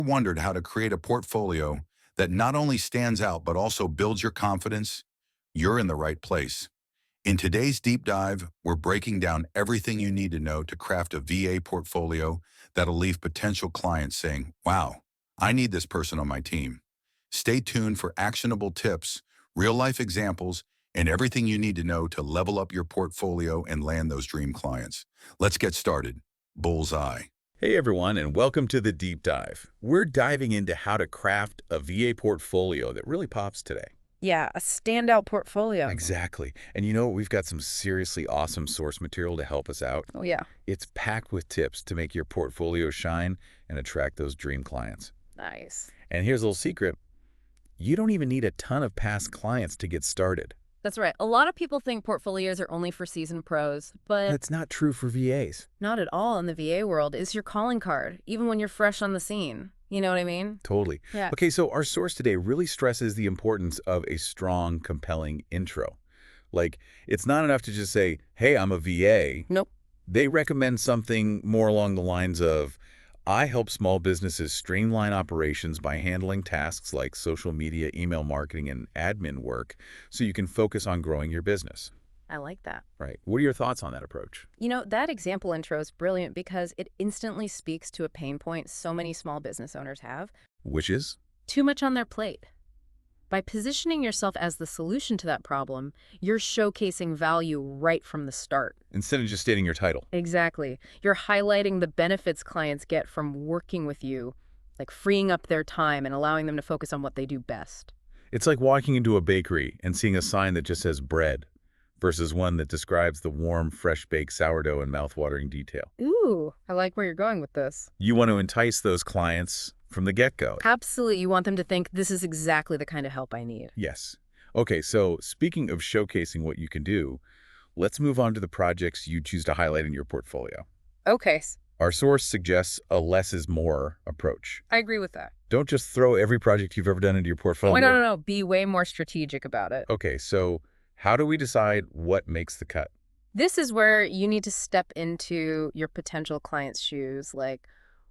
Wondered how to create a portfolio that not only stands out but also builds your confidence, you're in the right place. In today's deep dive, we're breaking down everything you need to know to craft a VA portfolio that'll leave potential clients saying, wow, I need this person on my team. Stay tuned for actionable tips, real-life examples, and everything you need to know to level up your portfolio and land those dream clients. Let's get started. Bullseye. Hey everyone, and welcome to the Deep Dive. We're diving into how to craft a VA portfolio that really pops today. Yeah, a standout portfolio. Exactly. And you know, we've got some seriously awesome source material to help us out. Oh, yeah. It's packed with tips to make your portfolio shine and attract those dream clients. Nice. And here's a little secret. You don't even need a ton of past clients to get started. That's right. A lot of people think portfolios are only for seasoned pros, but That's not true for VAs. not at all in the VA world. It's your calling card, even when you're fresh on the scene. You know what I mean? Totally. Yeah. Okay, so our source today really stresses the importance of a strong, compelling intro. Like, it's not enough to just say, hey, I'm a VA. Nope. They recommend something more along the lines of, I help small businesses streamline operations by handling tasks like social media, email marketing, and admin work so you can focus on growing your business. I like that. Right. What are your thoughts on that approach? You know, that example intro is brilliant because it instantly speaks to a pain point so many small business owners have. Which is? Too much on their plate. By positioning yourself as the solution to that problem, you're showcasing value right from the start. Instead of just stating your title. Exactly. You're highlighting the benefits clients get from working with you, like freeing up their time and allowing them to focus on what they do best. It's like walking into a bakery and seeing a sign that just says bread versus one that describes the warm, fresh-baked sourdough and mouth-watering detail. Ooh, I like where you're going with this. You want to entice those clients from the get-go. Absolutely. You want them to think this is exactly the kind of help I need. Yes. Okay, so speaking of showcasing what you can do, let's move on to the projects you choose to highlight in your portfolio. Okay, Our source suggests a less is more approach. I agree with that. Don't just throw every project you've ever done into your portfolio. Wait, no. Be way more strategic about it. Okay, so how do we decide what makes the cut? This is where you need to step into your potential client's shoes, like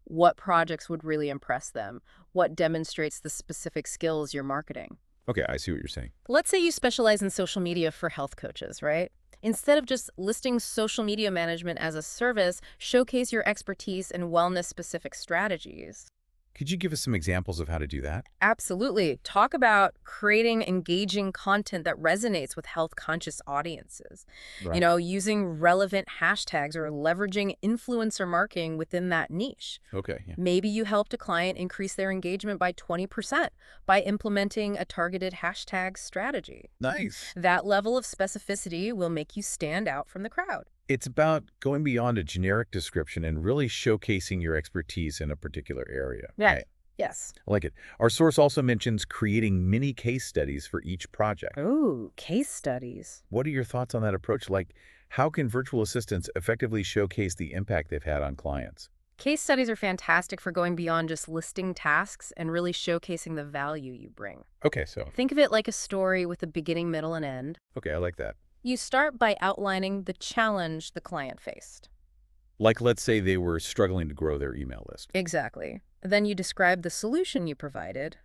what projects would really impress them, what demonstrates the specific skills you're marketing. Okay, I see what you're saying. Let's say you specialize in social media for health coaches, right? Instead of just listing social media management as a service, showcase your expertise in wellness-specific strategies. Could you give us some examples of how to do that? Absolutely. Talk about creating engaging content that resonates with health-conscious audiences. Right. You know, using relevant hashtags or leveraging influencer marketing within that niche. Okay, yeah. Maybe you helped a client increase their engagement by 20% by implementing a targeted hashtag strategy. Nice. That level of specificity will make you stand out from the crowd. It's about going beyond a generic description and really showcasing your expertise in a particular area. Yeah. Right. Yes. I like it. Our source also mentions creating mini case studies for each project. Ooh, case studies. What are your thoughts on that approach? Like, how can virtual assistants effectively showcase the impact they've had on clients? Case studies are fantastic for going beyond just listing tasks and really showcasing the value you bring. Okay, so, Think of it like a story with a beginning, middle, and end. okay, I like that. You start by outlining the challenge the client faced. Like, let's say they were struggling to grow their email list. Exactly. Then you describe the solution you provided.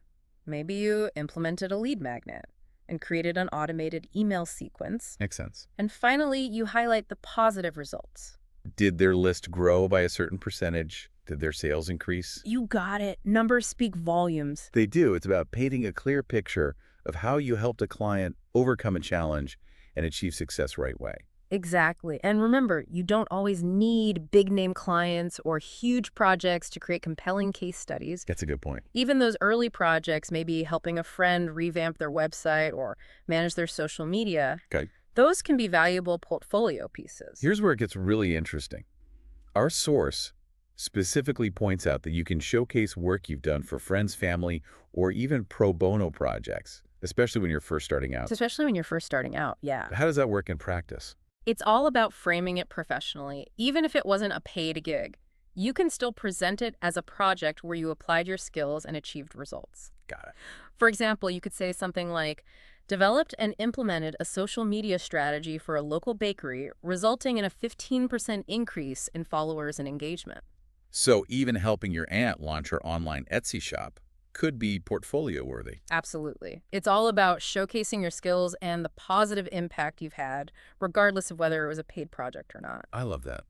Maybe you implemented a lead magnet and created an automated email sequence. Makes sense. And finally, you highlight the positive results. Did their list grow by a certain percentage? Did their sales increase? You got it. Numbers speak volumes. They do. It's about painting a clear picture of how you helped a client overcome a challenge and achieve success right way. Exactly. And remember, you don't always need big-name clients or huge projects to create compelling case studies. That's a good point. Even those early projects, maybe helping a friend revamp their website or manage their social media, Okay. those can be valuable portfolio pieces. Here's where it gets really interesting. Our source specifically points out that you can showcase work you've done for friends, family, or even pro bono projects, especially when you're first starting out. Especially when you're first starting out, yeah. How does that work in practice? It's all about framing it professionally. Even if it wasn't a paid gig, you can still present it as a project where you applied your skills and achieved results. Got it. For example, you could say something like, developed and implemented a social media strategy for a local bakery, resulting in a 15% increase in followers and engagement. So even helping your aunt launch her online Etsy shop could be portfolio worthy. Absolutely. It's all about showcasing your skills and the positive impact you've had, regardless of whether it was a paid project or not. I love that.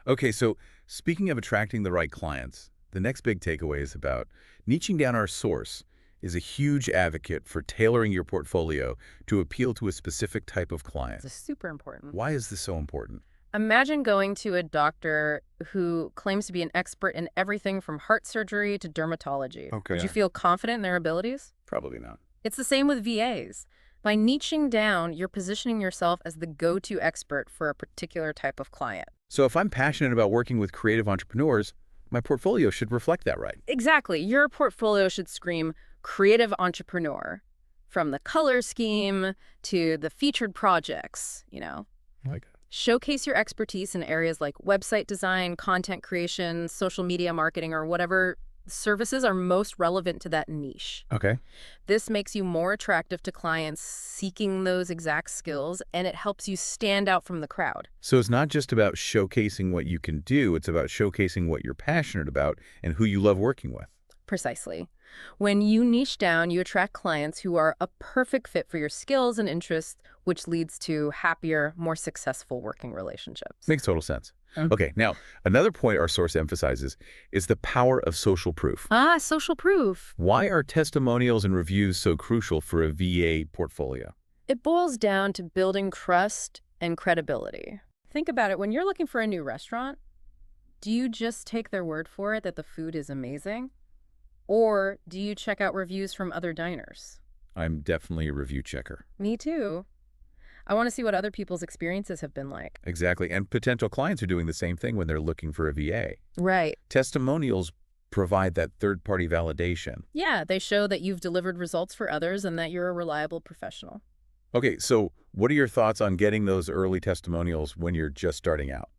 Okay, so speaking of attracting the right clients, the next big takeaway is about niching down. Our source is a huge advocate for tailoring your portfolio to appeal to a specific type of client. It's super important. Why is this so important? Imagine going to a doctor who claims to be an expert in everything from heart surgery to dermatology. Okay. Would you feel confident in their abilities? Probably not. It's the same with VAs. By niching down, you're positioning yourself as the go-to expert for a particular type of client. So if I'm passionate about working with creative entrepreneurs, my portfolio should reflect that, right? Exactly. Your portfolio should scream creative entrepreneur, from the color scheme to the featured projects. Like Showcase your expertise in areas like website design, content creation, social media marketing, or whatever services are most relevant to that niche. Okay. This makes you more attractive to clients seeking those exact skills, and it helps you stand out from the crowd. So it's not just about showcasing what you can do, it's about showcasing what you're passionate about and who you love working with. Precisely. When you niche down, you attract clients who are a perfect fit for your skills and interests, which leads to happier, more successful working relationships. Makes total sense. Okay. Okay, now, another point our source emphasizes is the power of social proof. Social proof. Why are testimonials and reviews so crucial for a VA portfolio? It boils down to building trust and credibility. Think about it. When you're looking for a new restaurant, do you just take their word for it that the food is amazing? Or do you check out reviews from other diners? I'm definitely a review checker. Me too. I want to see what other people's experiences have been like. Exactly, and potential clients are doing the same thing when they're looking for a VA. Right. Testimonials provide that third-party validation. Yeah, they show that you've delivered results for others and that you're a reliable professional. Okay, so what are your thoughts on getting those early testimonials when you're just starting out?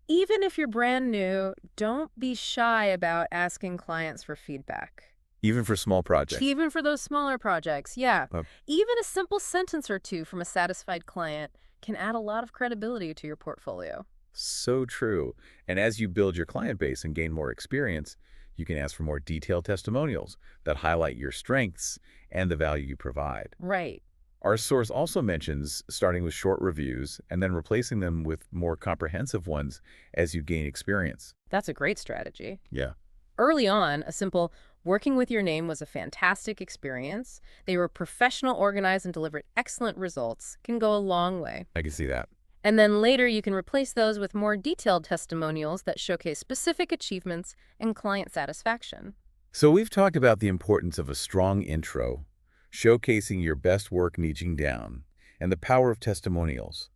Even if you're brand new, don't be shy about asking clients for feedback. Even for small projects? Even for those smaller projects, yeah. Uh, Even a simple sentence or two from a satisfied client can add a lot of credibility to your portfolio. So true. And as you build your client base and gain more experience, you can ask for more detailed testimonials that highlight your strengths and the value you provide. Right. Our source also mentions starting with short reviews and then replacing them with more comprehensive ones as you gain experience. That's a great strategy. Yeah. Early on, a simple "working with your name was a fantastic experience. They were professional, organized, and delivered excellent results" can go a long way. I can see that. And then later you can replace those with more detailed testimonials that showcase specific achievements and client satisfaction. So we've talked about the importance of a strong intro, showcasing your best work niching down, and the power of testimonials.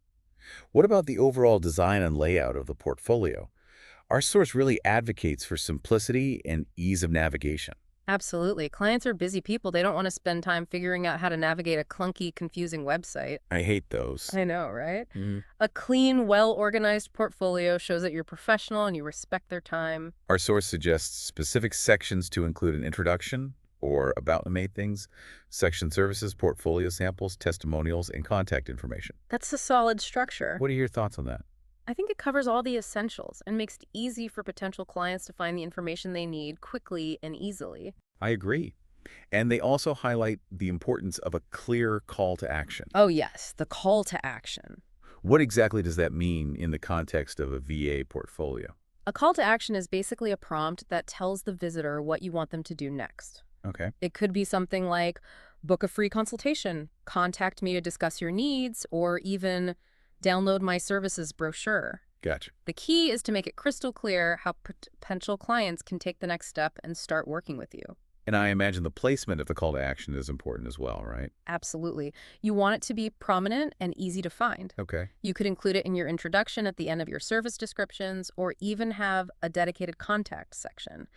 What about the overall design and layout of the portfolio? Our source really advocates for simplicity and ease of navigation. Absolutely. Clients are busy people. They don't want to spend time figuring out how to navigate a clunky, confusing website. I hate those. I know, right? Mhm. A clean, well-organized portfolio shows that you're professional and you respect their time. Our source suggests specific sections to include an introduction or about made things, section services, portfolio samples, testimonials, and contact information. That's a solid structure. What are your thoughts on that? I think it covers all the essentials and makes it easy for potential clients to find the information they need quickly and easily. I agree. And they also highlight the importance of a clear call to action. Oh yes, the call to action. What exactly does that mean in the context of a VA portfolio? A call to action is basically a prompt that tells the visitor what you want them to do next. Okay. It could be something like, book a free consultation, contact me to discuss your needs, or even download my services brochure. Gotcha. The key is to make it crystal clear how potential clients can take the next step and start working with you. And I imagine the placement of the call to action is important as well, right? Absolutely. You want it to be prominent and easy to find. Okay. You could include it in your introduction at the end of your service descriptions, or even have a dedicated contact section.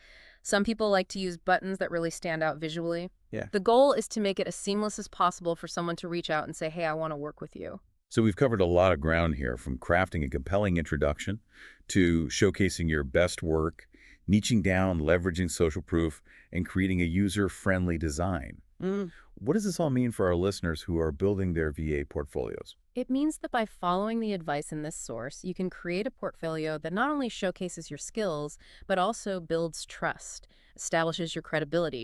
Some people like to use buttons that really stand out visually. Yeah. The goal is to make it as seamless as possible for someone to reach out and say, hey, I want to work with you. So we've covered a lot of ground here, from crafting a compelling introduction to showcasing your best work, niching down, leveraging social proof, and creating a user-friendly design. What does this all mean for our listeners who are building their VA portfolios? It means that by following the advice in this source, you can create a portfolio that not only showcases your skills, but also builds trust, establishes your credibility,